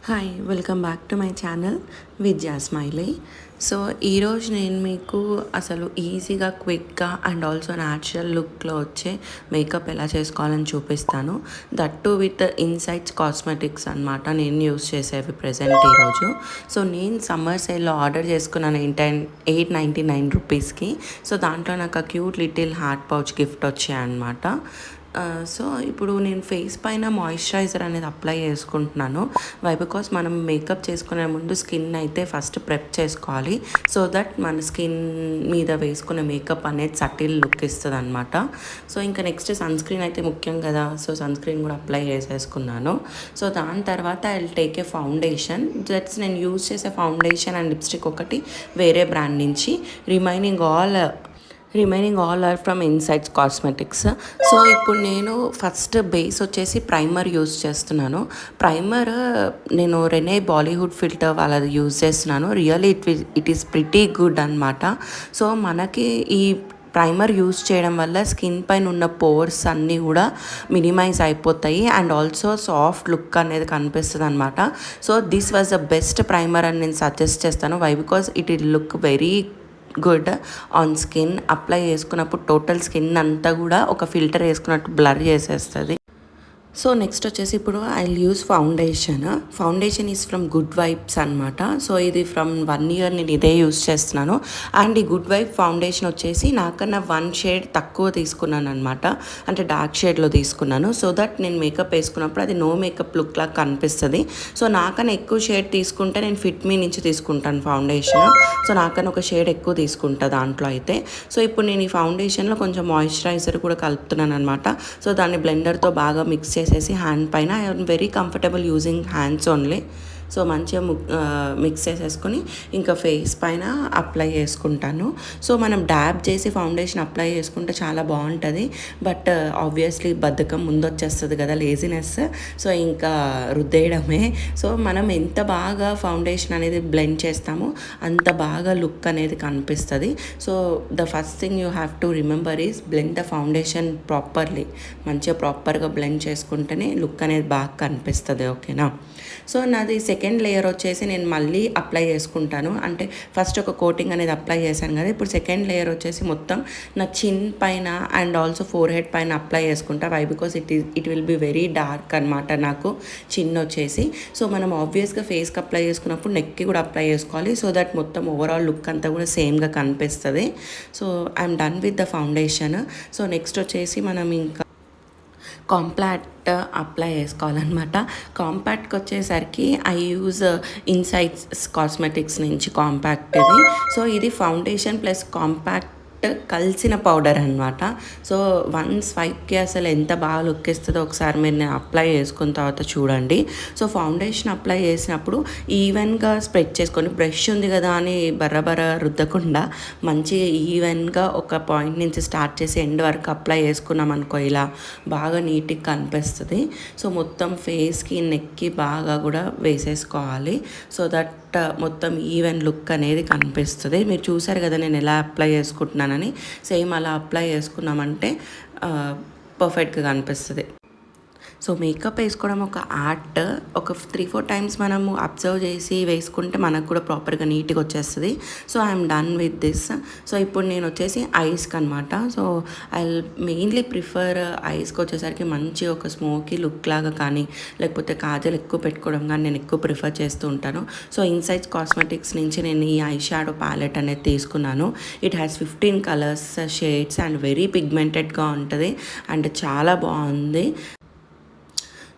Hi welcome back to my channel విద్యా smiley. So ఈరోజు నేను మీకు అసలు ఈజీగా క్విక్గా అండ్ ఆల్సో న్యాచురల్ లుక్లో వచ్చే మేకప్ ఎలా చేసుకోవాలని చూపిస్తాను. దట్టు విత్ ఇన్సైట్స్ కాస్మెటిక్స్ అనమాట నేను యూస్ చేసేవి ప్రజెంట్ ఈరోజు. సో నేను సమ్మర్ సేల్లో ఆర్డర్ చేసుకున్నాను ₹899. సో దాంట్లో నాకు ఆ cute little heart pouch gift వచ్చాయన్నమాట. సో ఇప్పుడు నేను ఫేస్ పైన మాయిశ్చరైజర్ అనేది అప్లై చేసుకుంటున్నాను. బికాస్ మనం మేకప్ చేసుకునే ముందు స్కిన్ అయితే ఫస్ట్ ప్రెప్ చేసుకోవాలి. సో దట్ మన స్కిన్ మీద వేసుకునే మేకప్ అనేది సటిల్ లుక్ ఇస్తుంది అనమాట. సో ఇంకా నెక్స్ట్ సన్ స్క్రీన్ అయితే ముఖ్యం కదా. సో సన్ స్క్రీన్ కూడా అప్లై చేసేసుకున్నాను. సో దాని తర్వాత I will take a foundation. That's నేను యూజ్ చేసే ఫౌండేషన్ అండ్ లిప్స్టిక్ ఒకటి వేరే బ్రాండ్ నుంచి. Remaining all are from insights cosmetics. So ఇప్పుడు నేను ఫస్ట్ బేస్ వచ్చేసి ప్రైమర్ యూజ్ చేస్తున్నాను. ప్రైమర్ నేను రెనే బాలీవుడ్ ఫిల్టర్ వాళ్ళది యూజ్ చేస్తున్నాను. Really it is pretty good అనమాట. సో మనకి ఈ ప్రైమర్ యూజ్ చేయడం వల్ల స్కిన్ పైన ఉన్న పోర్స్ అన్నీ కూడా మినిమైజ్ అయిపోతాయి అండ్ ఆల్సో సాఫ్ట్ లుక్ అనేది కనిపిస్తుంది అనమాట. So this was the best primer అని నేను సజెస్ట్ చేస్తాను. Because it will look very good on skin. Apply చేసుకున్నప్పుడు టోటల్ స్కిన్ అంతా కూడా ఒక ఫిల్టర్ వేసుకున్నట్టు బ్లర్ చేసేస్తుంది. సో నెక్స్ట్ వచ్చేసి ఇప్పుడు I will use foundation is from good vibes అనమాట. సో ఇది ఫ్రమ్ 1 year నేను ఇదే యూస్ చేస్తున్నాను. అండ్ ఈ గుడ్ వైబ్ ఫౌండేషన్ వచ్చేసి నాకన్నా 1 shade తక్కువ తీసుకున్నాను అనమాట. అంటే డార్క్ షేడ్లో తీసుకున్నాను. సో దట్ నేను మేకప్ వేసుకున్నప్పుడు అది నో మేకప్ లుక్ లాగా కనిపిస్తుంది. సో నాకన్నా ఎక్కువ షేడ్ తీసుకుంటే నేను ఫిట్ మీ నుంచి తీసుకుంటాను ఫౌండేషన్. సో నాకన్నా ఒక షేడ్ ఎక్కువ తీసుకుంటా దాంట్లో అయితే. సో ఇప్పుడు నేను ఈ ఫౌండేషన్లో కొంచెం మాయిశ్చరైజర్ కూడా కలుపుతున్నాను అనమాట. సో దాన్ని బ్లెండర్తో బాగా మిక్స్ చేసేసి హ్యాండ్ పైన I am very comfortable using hands only. So మంచిగా మిక్స్ చేసేసుకొని ఇంకా ఫేస్ పైన అప్లై చేసుకుంటాను. సో మనం డ్యాబ్ చేసి ఫౌండేషన్ అప్లై చేసుకుంటే చాలా బాగుంటుంది. బట్ ఆబ్వియస్లీ బద్ధకం ముందొచ్చేస్తుంది కదా, లేజినెస్. సో ఇంకా రుద్దేయడమే. సో మనం ఎంత బాగా ఫౌండేషన్ అనేది బ్లెండ్ చేస్తామో అంత బాగా లుక్ అనేది కనిపిస్తుంది. So the first thing you have to remember is blend the foundation properly. మంచిగా ప్రాపర్గా బ్లెండ్ చేసుకుంటేనే లుక్ అనేది బాగా కనిపిస్తుంది. ఓకేనా. సో నాది సెకండ్ లేయర్ వచ్చేసి నేను మళ్ళీ అప్లై చేసుకుంటాను. అంటే ఫస్ట్ ఒక కోటింగ్ అనేది అప్లై చేశాను కదా, ఇప్పుడు సెకండ్ లేయర్ వచ్చేసి మొత్తం నా చిన్ పైన అండ్ ఆల్సో ఫోర్ హెడ్ పైన అప్లై చేసుకుంటా. Because it will be very dark అనమాట నాకు చిన్ వచ్చేసి. సో మనం ఆబ్వియస్గా ఫేస్కి అప్లై చేసుకున్నప్పుడు నెక్కి కూడా అప్లై చేసుకోవాలి. సో దట్ మొత్తం ఓవరాల్ లుక్ అంతా కూడా సేమ్గా కనిపిస్తుంది. So I'm done with the foundation. So next వచ్చేసి మనం ఇంకా కాంపాక్ట్ అప్లై చేసుకోవాలన్నమాట. కాంపాక్ట్కి వచ్చేసరికి ఐ యూజ్ ఇన్సైట్స్ కాస్మెటిక్స్ నుంచి కాంపాక్ట్ ఇది. సో ఇది ఫౌండేషన్ ప్లస్ కాంపాక్ట్ కలిసిన పౌడర్ అనమాట. సో 1 స్వైప్కి అసలు ఎంత బాగా లుక్ ఇస్తుందో ఒకసారి మీరు నేను అప్లై చేసుకున్న తర్వాత చూడండి. సో ఫౌండేషన్ అప్లై చేసినప్పుడు ఈవెన్గా స్ప్రెడ్ చేసుకొని, బ్రష్ ఉంది కదా అని బర్ర రుద్దకుండా మంచిగా ఈవెన్గా ఒక పాయింట్ నుంచి స్టార్ట్ చేసి ఎండ్ వరకు అప్లై చేసుకున్నాం అనుకో, ఇలా బాగా నీట్గా కనిపిస్తుంది. సో మొత్తం ఫేస్కి నెక్కి బాగా కూడా వేసేసుకోవాలి. సో దట్ మొత్తం ఈవెన్ లుక్ అనేది కనిపిస్తుంది. మీరు చూసారు కదా నేను ఎలా అప్లై చేసుకుంటున్నానని. సేమ్ అలా అప్లై చేసుకున్నామంటే పర్ఫెక్ట్గా కనిపిస్తుంది. సో మేకప్ వేసుకోవడం ఒక ఆర్ట్. ఒక 3-4 టైమ్స్ మనము అబ్జర్వ్ చేసి వేసుకుంటే మనకు కూడా ప్రాపర్గా నీట్గా వచ్చేస్తుంది. So I'm done with this. So ఇప్పుడు నేను వచ్చేసి ఐస్కి అనమాట. సో ఐ మెయిన్లీ ప్రిఫర్ ఐస్కి వచ్చేసరికి మంచి ఒక స్మోకీ లుక్ లాగా కానీ లేకపోతే కాజల్ ఎక్కువ పెట్టుకోవడం కానీ నేను ఎక్కువ ప్రిఫర్ చేస్తూ ఉంటాను. సో ఇన్సైట్స్ కాస్మెటిక్స్ నుంచి నేను ఈ ఐ షాడో ప్యాలెట్ అనేది తీసుకున్నాను. It has 15 colours shades and very పిగ్మెంటెడ్గా ఉంటుంది అండ్ చాలా బాగుంది.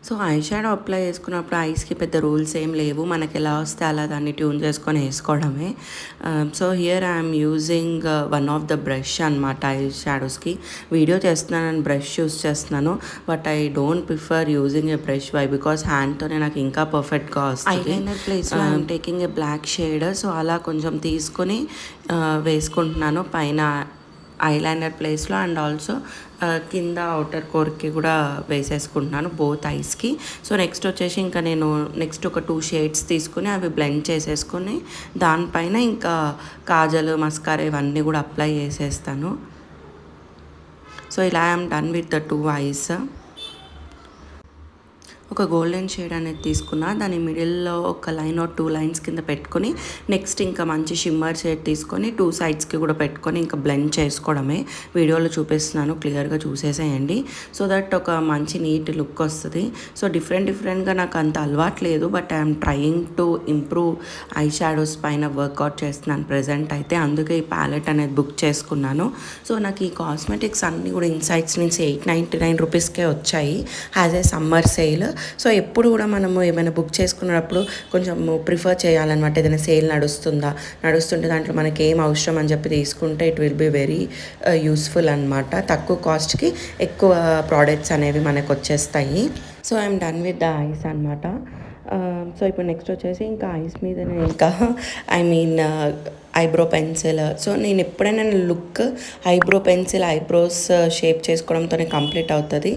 సో ఐ షాడో అప్లై చేసుకున్నప్పుడు ఐస్కి పెద్ద రూల్స్ ఏం లేవు. మనకి ఎలా వస్తే అలా దాన్ని ట్యూన్ చేసుకొని వేసుకోవడమే. So here I'm using one of the brush అనమాట ఐ షాడోస్కి. వీడియో చేస్తున్నాను, బ్రష్ యూస్ చేస్తున్నాను. But I don't prefer using a brush because హ్యాండ్తోనే నాకు ఇంకా పర్ఫెక్ట్గా వస్తుంది. ఐలైనర్ ప్లేస్లో I'm taking a black shade. So అలా కొంచెం తీసుకొని వేసుకుంటున్నాను పైన ఐలైనర్ ప్లేస్లో అండ్ ఆల్సో కింద అవుటర్ కోర్కి కూడా వేసేసుకుంటున్నాను బోత్ ఐస్కి. సో నెక్స్ట్ వచ్చేసి ఇంకా నేను నెక్స్ట్ ఒక 2 షేడ్స్ తీసుకుని అవి బ్లెండ్ చేసేసుకొని దానిపైన ఇంకా కాజల్, మస్కారా ఇవన్నీ కూడా అప్లై చేసేస్తాను. సో ఇలా I'm done with the 2 ice. ఒక గోల్డెన్ షేడ్ అనేది తీసుకున్నా, దాని మిడిల్లో ఒక లైన్ ఆర్ 2 లైన్స్ కింద పెట్టుకొని నెక్స్ట్ ఇంకా మంచి షిమ్మర్ షేడ్ తీసుకొని 2 సైడ్స్కి కూడా పెట్టుకొని ఇంకా బ్లెండ్ చేసుకోవడమే. వీడియోలో చూపిస్తున్నాను, క్లియర్గా చూసేసేయండి. సో దట్ ఒక మంచి నీట్ లుక్ వస్తుంది. సో డిఫరెంట్గా నాకు అంత అలవాటు లేదు, but I'm trying to improve I shadows పైన వర్కౌట్ చేస్తున్నాను ప్రజెంట్ అయితే. అందుకే ఈ ప్యాలెట్ అనేది బుక్ చేసుకున్నాను. సో నాకు ఈ కాస్మెటిక్స్ అన్నీ కూడా ఇన్సైట్స్ నుంచి 899 రూపీస్కే వచ్చాయి as a summer sale. So ఎప్పుడు కూడా మనము ఏమైనా బుక్ చేసుకున్నప్పుడు కొంచెం ప్రిఫర్ చేయాలన్నమాట. ఏదైనా సేల్ నడుస్తుంటే దాంట్లో మనకి ఏం అవసరం అని చెప్పి తీసుకుంటే it will be very useful అనమాట. తక్కువ కాస్ట్కి ఎక్కువ ప్రోడక్ట్స్ అనేవి మనకు వచ్చేస్తాయి. So I'm done with the ice అనమాట. సో ఇప్పుడు నెక్స్ట్ వచ్చేసి ఇంకా ఐస్ మీద ఇంకా ఐబ్రో పెన్సిల్. సో నేను ఎప్పుడైనా look eyebrow pencil eyebrows shape చేసుకోవడంతోనే కంప్లీట్ అవుతుంది.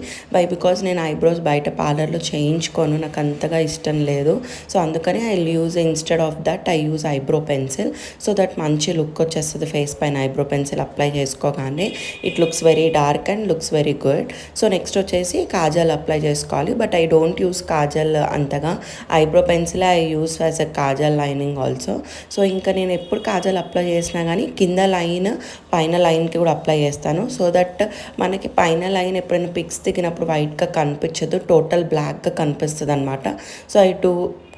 బికాజ్ నేను ఐబ్రోస్ బయట పార్లర్లో చేయించుకోను, నాకు అంతగా ఇష్టం లేదు. సో అందుకని I use instead of that I use eyebrow pencil. So that మంచి లుక్ వచ్చేస్తుంది ఫేస్ పైన. ఐబ్రో పెన్సిల్ అప్లై చేసుకోగానే it looks very dark and looks very good. So next వచ్చేసి కాజల్ అప్లై చేసుకోవాలి, but I don't use kajal అంతగా. Eyebrow pencil I use as a Kajal lining also. So ఇంకా నేను ఎప్పుడు కాజల్ అప్లై చేసినా కానీ కింద లైన్ పైన లైన్కి కూడా అప్లై చేస్తాను. సో దట్ మనకి పైన లైన్ ఎప్పుడైనా పిక్స్ దిగినప్పుడు వైట్గా కనిపించదు, టోటల్ బ్లాక్గా కనిపిస్తుంది అనమాట. సో ఈ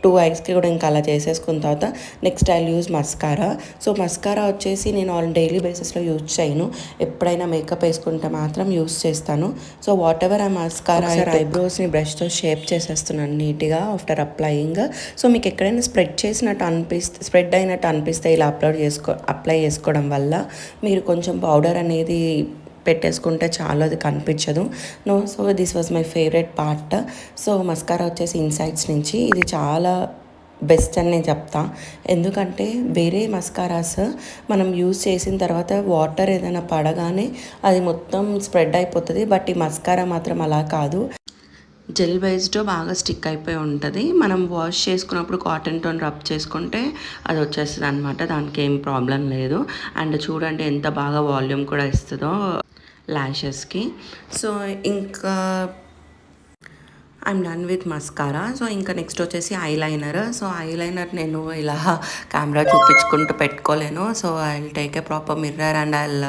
టూ ఐస్కి కూడా ఇంకా అలా చేసేసుకున్న తర్వాత next I use mascara. So mascara వచ్చేసి నేను డైలీ బేసిస్లో యూజ్ చేయను, ఎప్పుడైనా మేకప్ వేసుకుంటే మాత్రం యూజ్ చేస్తాను. సో వాట్ ఎవర్ ఆ మస్కారా ఐబ్రోస్ని బ్రష్తో షేప్ చేసేస్తున్నాను నీట్గా ఆఫ్టర్ అప్లయింగ్. సో మీకు ఎక్కడైనా స్ప్రెడ్ అయినట్టు అనిపిస్తే ఇలా అప్లై చేసుకోవడం వల్ల మీరు కొంచెం పౌడర్ అనేది పెట్టేసుకుంటే చాలా అది కనిపించదు. So this was my favourite part. So mascara వచ్చేసి ఇన్సైట్స్ నుంచి ఇది చాలా బెస్ట్ అని నేను చెప్తా. ఎందుకంటే వేరే మస్కారాస్ మనం యూజ్ చేసిన తర్వాత వాటర్ ఏదైనా పడగానే అది మొత్తం స్ప్రెడ్ అయిపోతుంది, బట్ ఈ మస్కారా మాత్రం అలా కాదు. జెల్ బేస్డ్ బాగా స్టిక్ అయిపోయి ఉంటుంది. మనం వాష్ చేసుకున్నప్పుడు కాటన్తో రబ్ చేసుకుంటే అది వచ్చేస్తుంది అనమాట, దానికి ఏం ప్రాబ్లం లేదు. అండ్ చూడండి ఎంత బాగా వాల్యూమ్ కూడా ఇస్తుందో ల్యాషెస్కి. సో ఇంకా I'm done with mascara. So ఇంకా నెక్స్ట్ వచ్చేసి ఐలైనర్. సో ఐలైనర్ నేను ఇలా కెమెరా చూపించుకుంటూ పెట్టుకోలేను. So I will take a proper mirror and I will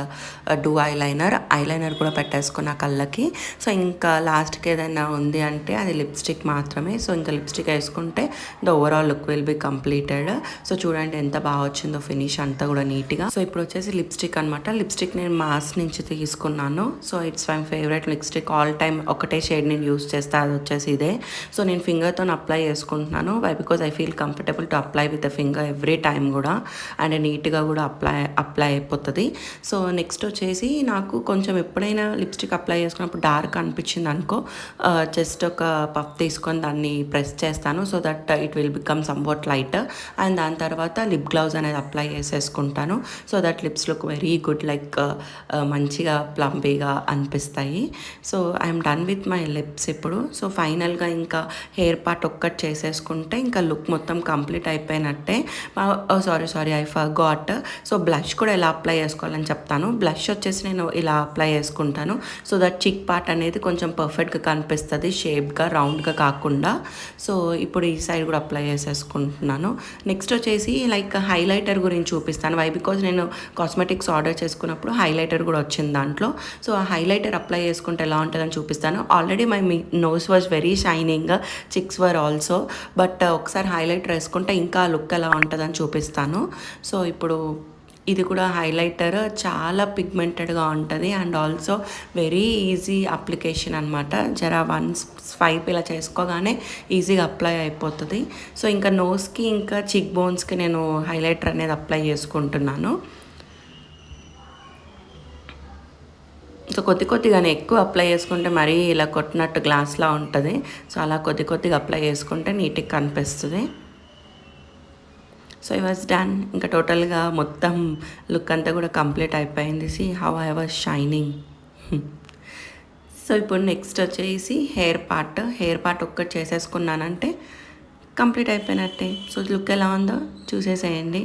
do eyeliner కూడా పెట్టేసుకున్న కళ్ళకి. సో ఇంకా లాస్ట్కి ఏదైనా ఉంది అంటే అది లిప్స్టిక్ మాత్రమే. సో ఇంకా లిప్స్టిక్ వేసుకుంటే the overall look will be completed. So చూడండి ఎంత బాగా వచ్చిందో ఫినిష్ అంతా కూడా నీట్గా. సో ఇప్పుడు వచ్చేసి లిప్స్టిక్ అనమాట. లిప్స్టిక్ నేను మాస్ నుంచి తీసుకున్నాను. So it's my favourite lipstick all time. ఒకటే షేడ్ నేను యూస్ చేస్తాను, అది వచ్చేసి ఇదే. సో నేను ఫింగర్తో అప్లై చేసుకుంటున్నాను because I feel comfortable to apply with the finger every time కూడా, అండ్ నీట్గా కూడా అప్లై అయిపోతుంది. సో నెక్స్ట్ వచ్చేసి నాకు కొంచెం ఎప్పుడైనా లిప్స్టిక్ అప్లై చేసుకున్నప్పుడు డార్క్ అనిపించింది అనుకో, జస్ట్ ఒక పఫ్ తీసుకొని దాన్ని ప్రెస్ చేస్తాను. So that it will become somewhat light. And దాని తర్వాత లిప్ గ్లౌజ్ అనేది అప్లై చేసేసుకుంటాను. So that lips look very good, like మంచిగా ప్లంబీగా అనిపిస్తాయి. So I'm done with my lips ఇప్పుడు. సో ఫైనల్గా ఇంకా హెయిర్ పార్ట్ ఒక్కటి చేసేసుకుంటే ఇంకా లుక్ మొత్తం కంప్లీట్ అయిపోయినట్టే. Sorry I forgot. So blush కూడా ఎలా అప్లై చేసుకోవాలని చెప్తాను. బ్లష్ వచ్చేసి నేను ఇలా అప్లై చేసుకుంటాను. సో దట్ చిక్ పార్ట్ అనేది కొంచెం పర్ఫెక్ట్గా కనిపిస్తుంది, షేప్గా రౌండ్గా కాకుండా. సో ఇప్పుడు ఈ సైడ్ కూడా అప్లై చేసేసుకుంటున్నాను. నెక్స్ట్ వచ్చేసి లైక్ హైలైటర్ గురించి చూపిస్తాను. బికాజ్ నేను కాస్మెటిక్స్ ఆర్డర్ చేసుకున్నప్పుడు హైలైటర్ కూడా వచ్చింది దాంట్లో. సో ఆ హైలైటర్ అప్లై చేసుకుంటే ఎలా ఉంటుందని చూపిస్తాను. Already my nose was very shining, cheeks were also, but ఒకసారి హైలైటర్ వేసుకుంటే ఇంకా లుక్ ఎలా ఉంటుందని చూపిస్తాను. సో ఇప్పుడు ఇది కూడా హైలైటర్ చాలా పిగ్మెంటెడ్గా ఉంటుంది and also very easy application అనమాట. జరా స్వైప్ ఇలా చేసుకోగానే ఈజీగా అప్లై అయిపోతుంది. సో ఇంకా నోస్కి ఇంకా చిక్ బోన్స్కి నేను హైలైటర్ అనేది అప్లై చేసుకుంటున్నాను. సో కొద్దిగానే ఎక్కువ అప్లై చేసుకుంటే మరీ ఇలా కొట్టినట్టు గ్లాస్లా ఉంటుంది. సో అలా కొద్దిగా అప్లై చేసుకుంటే నీట్గా కనిపిస్తుంది. So I was done. ఇంకా టోటల్గా మొత్తం లుక్ అంతా కూడా కంప్లీట్ అయిపోయింది. See how I was shining. So ఇప్పుడు నెక్స్ట్ వచ్చేసి హెయిర్ పార్ట్ ఒక్కటి చేసేసుకున్నానంటే కంప్లీట్ అయిపోయినట్టే. సో లుక్ ఎలా ఉందో చూసేసేయండి.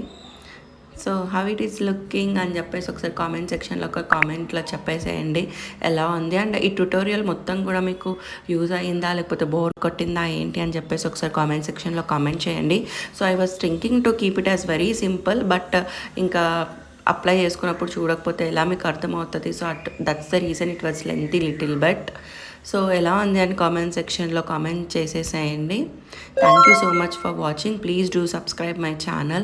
So how it is looking అని చెప్పేసి ఒకసారి కామెంట్ సెక్షన్లో ఒక కామెంట్లో చెప్పేసేయండి ఎలా ఉంది. అండ్ ఈ ట్యుటోరియల్ మొత్తం కూడా మీకు యూజ్ అయ్యిందా లేకపోతే బోర్ కొట్టిందా ఏంటి అని చెప్పేసి ఒకసారి కామెంట్ సెక్షన్లో కామెంట్ చేయండి. So I was thinking to keep it as very simple, but ఇంకా అప్లై చేసుకున్నప్పుడు చూడకపోతే ఎలా మీకు అర్థమవుతుంది. So that's the reason it was lengthy little but. So ఎలా ఉంది అని కామెంట్ సెక్షన్లో కామెంట్ చేసేసేయండి. Thank you so much for watching. Please do subscribe my channel.